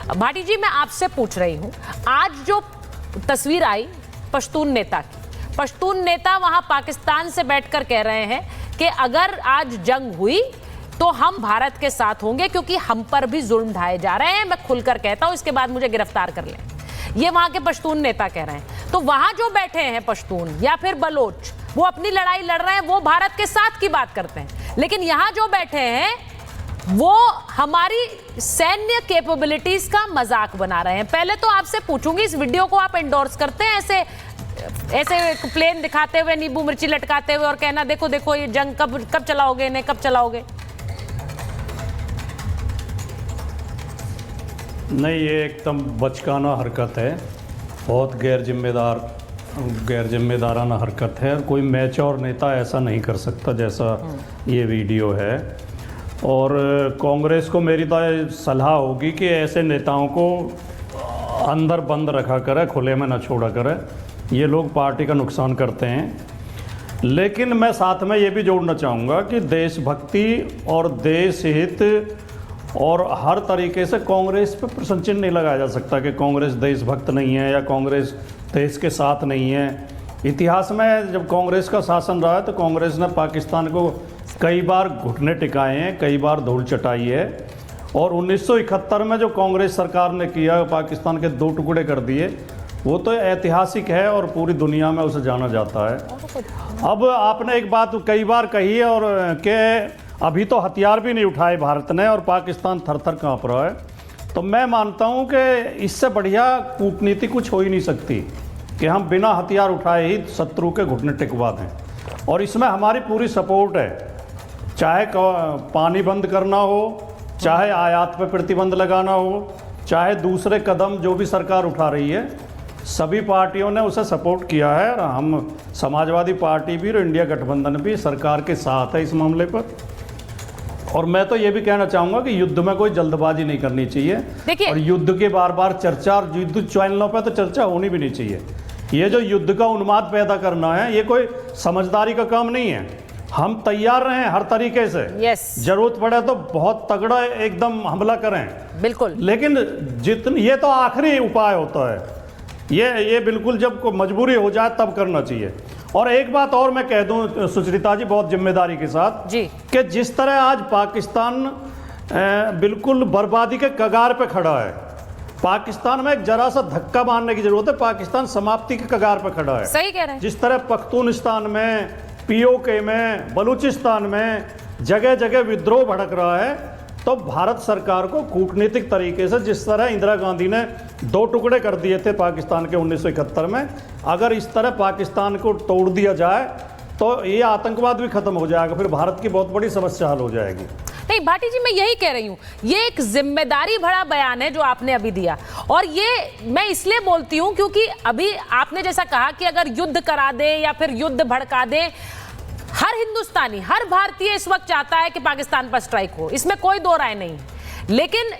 भाटी जी, मैं आपसे पूछ रही हूं, आज जो तस्वीर आई पश्तून नेता की, पश्तून नेता वहां पाकिस्तान से बैठकर कह रहे हैं कि अगर आज जंग हुई तो हम भारत के साथ होंगे क्योंकि हम पर भी जुल्म ढाए जा रहे हैं, मैं खुलकर कहता हूं, इसके बाद मुझे गिरफ्तार कर लें। ये वहां के पश्तून नेता कह रहे हैं। तो वहां जो बैठे हैं पश्तून या फिर बलोच, वो अपनी लड़ाई लड़ रहे हैं, वो भारत के साथ की बात करते हैं, लेकिन यहां जो बैठे हैं वो हमारी सैन्य कैपेबिलिटीज का मजाक बना रहे हैं। पहले तो आपसे पूछूंगी, इस वीडियो को आप एंडोर्स करते हैं, ऐसे प्लेन दिखाते हुए, नींबू मिर्ची लटकाते हुए और कहना देखो देखो ये जंग कब चलाओगे, इन्हें कब चलाओगे? नहीं, ये एकदम बचकाना हरकत है, बहुत गैर जिम्मेदाराना हरकत है। कोई मैच्योर नेता ऐसा नहीं कर सकता जैसा ये वीडियो है। और कांग्रेस को मेरी तो सलाह होगी कि ऐसे नेताओं को अंदर बंद रखा करे, खुले में ना छोड़ा करे। ये लोग पार्टी का नुकसान करते हैं। लेकिन मैं साथ में ये भी जोड़ना चाहूँगा कि देशभक्ति और देश हित और हर तरीके से कांग्रेस पे प्रश्न चिन्ह नहीं लगाया जा सकता कि कांग्रेस देशभक्त नहीं है या कांग्रेस देश के साथ नहीं है। इतिहास में जब कांग्रेस का शासन रहा है तो कांग्रेस ने पाकिस्तान को कई बार घुटने टिकाए हैं, कई बार धूल चटाई है। और 1971 में जो कांग्रेस सरकार ने किया, पाकिस्तान के 2 टुकड़े कर दिए, वो तो ऐतिहासिक है और पूरी दुनिया में उसे जाना जाता है। अब आपने एक बात कई बार कही है और कि अभी तो हथियार भी नहीं उठाए भारत ने और पाकिस्तान थर-थर काँप रहा है। तो मैं मानता हूँ कि इससे बढ़िया कूटनीति कुछ हो ही नहीं सकती कि हम बिना हथियार उठाए ही शत्रु के घुटने टिकवा दें। और इसमें हमारी पूरी सपोर्ट है, चाहे पानी बंद करना हो, चाहे आयात पर प्रतिबंध लगाना हो, चाहे दूसरे कदम जो भी सरकार उठा रही है, सभी पार्टियों ने उसे सपोर्ट किया है। और हम समाजवादी पार्टी भी और इंडिया गठबंधन भी सरकार के साथ है इस मामले पर। और मैं तो ये भी कहना चाहूँगा कि युद्ध में कोई जल्दबाजी नहीं करनी चाहिए और युद्ध के बार बार चर्चा और युद्ध चैनलों पर तो चर्चा होनी भी नहीं चाहिए। ये जो युद्ध का उन्माद पैदा करना है, ये कोई समझदारी का काम नहीं है। हम तैयार रहें हर तरीके से, जरूरत पड़े तो बहुत तगड़ा एकदम हमला करें, बिल्कुल। लेकिन ये तो आखिरी उपाय होता है, ये बिल्कुल जब को मजबूरी हो जाए तब करना चाहिए। और एक बात और मैं कह दूं सुचरिता जी, बहुत जिम्मेदारी के साथ जी, कि जिस तरह आज पाकिस्तान बिल्कुल बर्बादी के कगार पे खड़ा है, पाकिस्तान में एक जरा सा धक्का मारने की जरूरत है। पाकिस्तान समाप्ति के कगार पे खड़ा है। सही कह रहे हैं। जिस तरह पख्तूनिस्तान में, पीओके में, बलूचिस्तान में जगह जगह विद्रोह भड़क रहा है, तो भारत सरकार को कूटनीतिक तरीके से, जिस तरह इंदिरा गांधी ने 2 टुकड़े कर दिए थे पाकिस्तान के 1971 में, अगर इस तरह पाकिस्तान को तोड़ दिया जाए तो ये आतंकवाद भी खत्म हो जाएगा, फिर भारत की बहुत बड़ी समस्या हल हो जाएगी। नहीं भाटी जी, मैं यही कह रही हूँ, ये एक जिम्मेदारी भरा बयान है जो आपने अभी दिया। और ये मैं इसलिए बोलती हूँ क्योंकि अभी आपने जैसा कहा कि अगर युद्ध करा दे या फिर युद्ध भड़का दे, हर हिंदुस्तानी, हर भारतीय इस वक्त चाहता है कि पाकिस्तान पर स्ट्राइक हो, इसमें कोई दो राय नहीं। लेकिन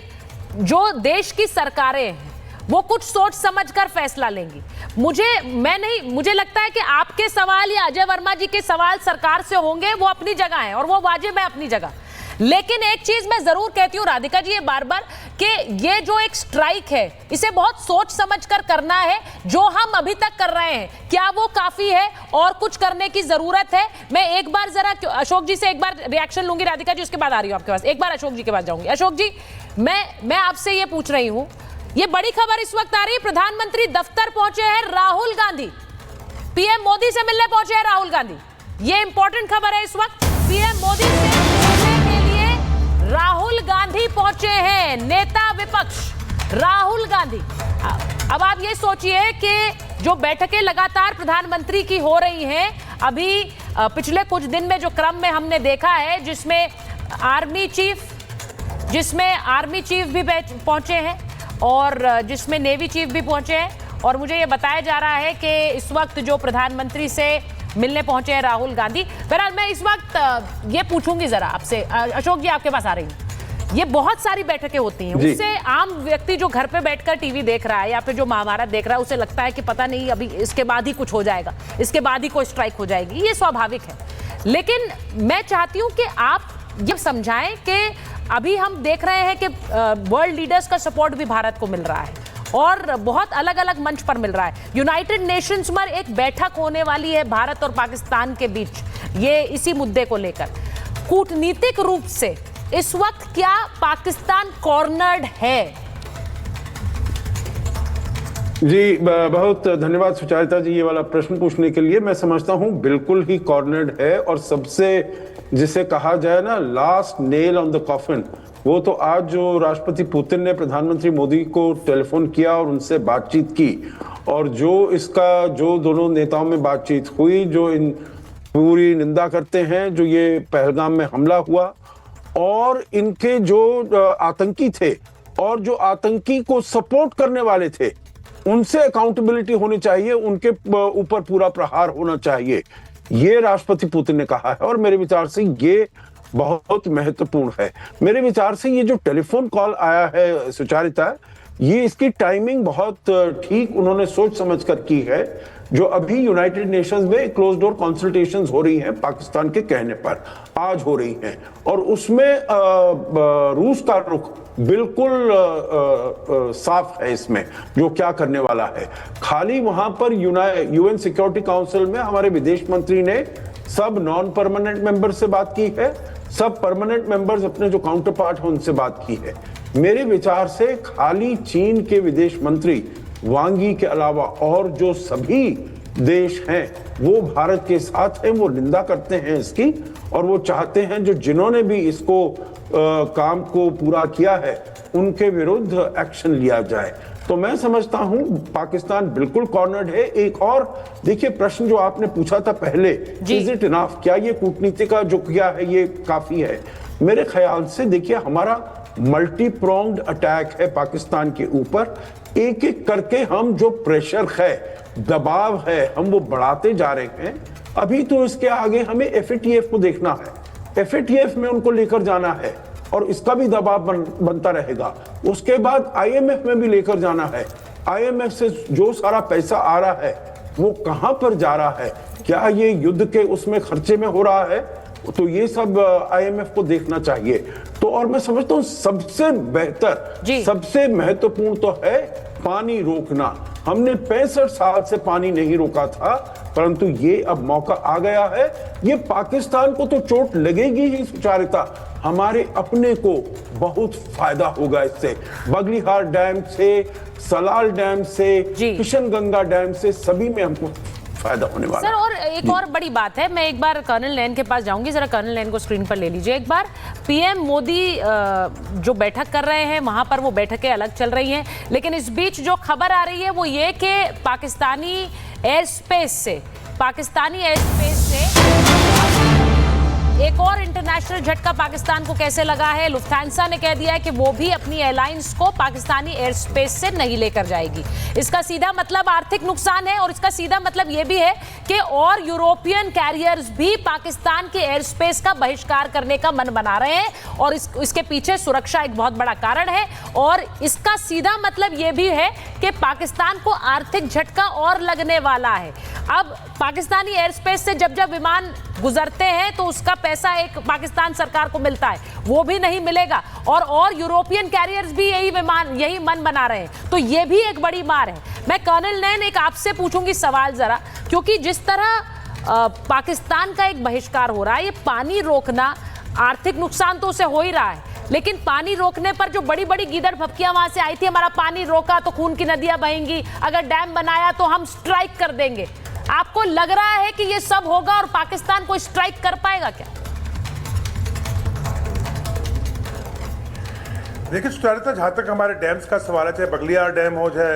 जो देश की सरकारें हैं वो कुछ सोच समझकर फैसला लेंगी। मुझे लगता है कि आपके सवाल या अजय वर्मा जी के सवाल सरकार से होंगे, वो अपनी जगह है और वो वाजिब है अपनी जगह। लेकिन एक चीज मैं जरूर कहती हूँ राधिका जी, ये बार बार, कि ये जो एक स्ट्राइक है इसे बहुत सोच समझकर करना है। जो हम अभी तक कर रहे हैं, क्या वो काफी है और कुछ करने की जरूरत है? मैं एक बार जरा अशोक जी से एक बार रिएक्शन लूंगी राधिका जी, उसके बाद आ रही हूँ आपके पास। एक बार अशोक जी के पास जाऊंगी। अशोक जी, मैं आपसे ये पूछ रही हूँ, ये बड़ी खबर इस वक्त आ रही है, प्रधानमंत्री दफ्तर पहुंचे हैं राहुल गांधी, पीएम मोदी से मिलने पहुंचे हैं राहुल गांधी। ये इंपॉर्टेंट खबर है इस वक्त। पीएम मोदी से मिलने के लिए राहुल गांधी पहुंचे हैं, नेता विपक्ष राहुल गांधी। अब आप ये सोचिए कि जो बैठकें लगातार प्रधानमंत्री की हो रही हैं, अभी पिछले कुछ दिन में जो क्रम में हमने देखा है, जिसमें आर्मी चीफ भी पहुंचे हैं और जिसमें नेवी चीफ भी पहुंचे हैं। और मुझे ये बताया जा रहा है कि इस वक्त जो प्रधानमंत्री से मिलने पहुंचे हैं राहुल गांधी। बहरहाल मैं इस वक्त ये पूछूंगी जरा आपसे, अशोक जी आपके पास आ रही हूं। ये बहुत सारी बैठकें होती हैं, उससे आम व्यक्ति जो घर पे बैठकर टीवी देख रहा है या फिर जो महाभारत देख रहा है, उसे लगता है कि पता नहीं अभी इसके बाद ही कुछ हो जाएगा, इसके बाद ही कोई स्ट्राइक हो जाएगी। ये स्वाभाविक है। लेकिन मैं चाहती हूं कि आप ये समझाएं कि अभी हम देख रहे हैं कि वर्ल्ड लीडर्स का सपोर्ट भी भारत को मिल रहा है और बहुत अलग अलग मंच पर मिल रहा है। यूनाइटेड नेशंस में एक बैठक होने वाली है भारत और पाकिस्तान के बीच, ये इसी मुद्दे को लेकर। कूटनीतिक रूप से इस वक्त क्या पाकिस्तान कॉर्नर्ड है? जी बहुत धन्यवाद सुचारिता जी ये वाला प्रश्न पूछने के लिए। मैं समझता हूं बिल्कुल ही कॉर्नर्ड है, और सबसे जिसे कहा जाए ना last nail on the coffin, वो तो आज जो राष्ट्रपति पुतिन ने प्रधानमंत्री मोदी को टेलीफोन किया और उनसे बातचीत की, और जो दोनों नेताओं में बातचीत हुई, जो इन पूरी निंदा करते हैं जो ये पहलगाम में हमला हुआ, और इनके जो आतंकी थे और जो आतंकी को सपोर्ट करने वाले थे, उनसे अकाउंटेबिलिटी होनी चाहिए, उनके ऊपर पूरा प्रहार होना चाहिए, ये राष्ट्रपति पुतिन ने कहा है। और मेरे विचार से ये बहुत महत्वपूर्ण है। मेरे विचार से ये जो टेलीफोन कॉल आया है सुचारिता, ये इसकी टाइमिंग बहुत ठीक उन्होंने सोच समझ कर की है। जो अभी यूनाइटेड नेशंस में क्लोज डोर कंसल्टेशंस हो रही हैं पाकिस्तान के कहने पर, आज हो रही हैं, और उसमें रूस का रुख बिल्कुल साफ है इसमें जो क्या करने वाला है। खाली वहां पर यूएन सिक्योरिटी काउंसिल में हमारे विदेश मंत्री ने सब नॉन परमानेंट मेंबर से बात की है, सब परमानेंट मेंबर्स अपने जो काउंटर पार्ट हैं उनसे बात की है। मेरे विचार से खाली चीन के विदेश मंत्री वांग यी के अलावा और जो सभी देश हैं वो भारत के साथ हैं, वो निंदा करते हैं इसकी, और वो चाहते हैं जिन्होंने भी इसको काम को पूरा किया है उनके विरुद्ध एक्शन लिया जाए। तो मैं समझता हूं पाकिस्तान बिल्कुल कॉर्नर्ड है। एक और देखिए प्रश्न जो आपने पूछा था पहले, इज इट इनफ, क्या ये कूटनीति का जो किया है ये काफी है? मेरे ख्याल से देखिए हमारा मल्टी प्रोंग्ड अटैक है पाकिस्तान के ऊपर। एक एक करके हम जो प्रेशर है, दबाव है, हम वो बढ़ाते जा रहे हैं। अभी तो इसके आगे हमें एफएटीएफ को देखना है, एफएटीएफ में उनको लेकर जाना है और इसका भी दबाव बनता रहेगा। उसके बाद आईएमएफ में भी लेकर जाना है। आईएमएफ से जो सारा पैसा आ रहा है वो कहां पर जा रहा है, क्या ये युद्ध के उसमें खर्चे में हो रहा है, तो ये सब आईएमएफ को देखना चाहिए। तो और मैं समझता हूं सबसे बेहतर, सबसे महत्वपूर्ण तो है पानी रोकना। हमने 65 साल से पानी नहीं रोका था, परंतु ये अब मौका आ गया है। ये पाकिस्तान को तो चोट लगेगी ही सुचारिता, हमारे अपने को बहुत फायदा होगा इससे। बगलीहार डैम से, सलाल डैम से, किशनगंगा डैम से, सभी में हमको फायदा होने वाला सर। और एक और बड़ी बात है, मैं एक बार कर्नल नैन के पास जाऊंगी, जरा कर्नल नैन को स्क्रीन पर ले लीजिए एक बार। पीएम मोदी जो बैठक कर रहे हैं वहां पर वो बैठकें अलग चल रही हैं, लेकिन इस बीच जो खबर आ रही है वो ये कि पाकिस्तानी एयर स्पेस से एक और इंटरनेशनल झटका पाकिस्तान को कैसे लगा है। लुफ्थांसा ने कह दिया है कि वो भी अपनी एयरलाइंस को पाकिस्तानी एयर स्पेस से नहीं लेकर जाएगी। इसका सीधा मतलब आर्थिक नुकसान है, और इसका सीधा मतलब ये भी है कि और यूरोपियन कैरियर्स भी पाकिस्तान के एयर स्पेस का बहिष्कार करने का मन बना रहे हैं, और इसके पीछे सुरक्षा एक बहुत बड़ा कारण है। और इसका सीधा मतलब ये भी है कि पाकिस्तान को आर्थिक झटका और लगने वाला है। अब पाकिस्तानी एयर स्पेस से जब विमान गुजरते हैं तो उसका पैसा एक पाकिस्तान सरकार को मिलता है, वो भी नहीं मिलेगा, और यूरोपियन कैरियर्स भी यही मन बना रहे हैं। तो ये भी एक बड़ी मार है। मैं कर्नल नैन एक आपसे पूछूंगी सवाल जरा, क्योंकि जिस तरह पाकिस्तान का एक बहिष्कार हो रहा है, ये पानी रोकना, आर्थिक नुकसान तो उसे हो ही रहा है, लेकिन पानी रोकने पर जो बड़ी बड़ी गीदड़ भपकियां वहां से आई थी, हमारा पानी रोका तो खून की नदियां बहेंगी, अगर डैम बनाया तो हम स्ट्राइक कर देंगे। आपको लग रहा है कि ये सब होगा और पाकिस्तान को स्ट्राइक कर पाएगा क्या? देखिए सुचारिता, जहां तक हमारे डैम्स का सवाल है, चाहे बगलियार डैम हो जाए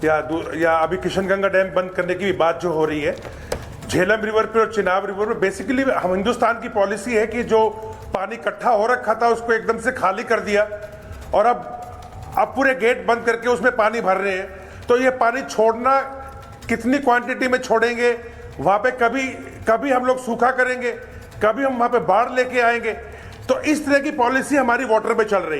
या अभी किशनगंगा डैम बंद करने की भी बात जो हो रही है, झेलम रिवर पे और चिनाब रिवर पे, बेसिकली हम हिंदुस्तान की पॉलिसी है कि जो पानी इकट्ठा हो रखा था उसको एकदम से खाली कर दिया, और अब पूरे गेट बंद करके उसमें पानी भर रहे हैं। तो ये पानी छोड़ना, कितनी क्वांटिटी में छोड़ेंगे, वहां पे कभी हम लोग सूखा करेंगे, कभी हम वहां पे बाढ़ लेके आएंगे। तो इस तरह की पॉलिसी हमारी वाटर में चल रही है।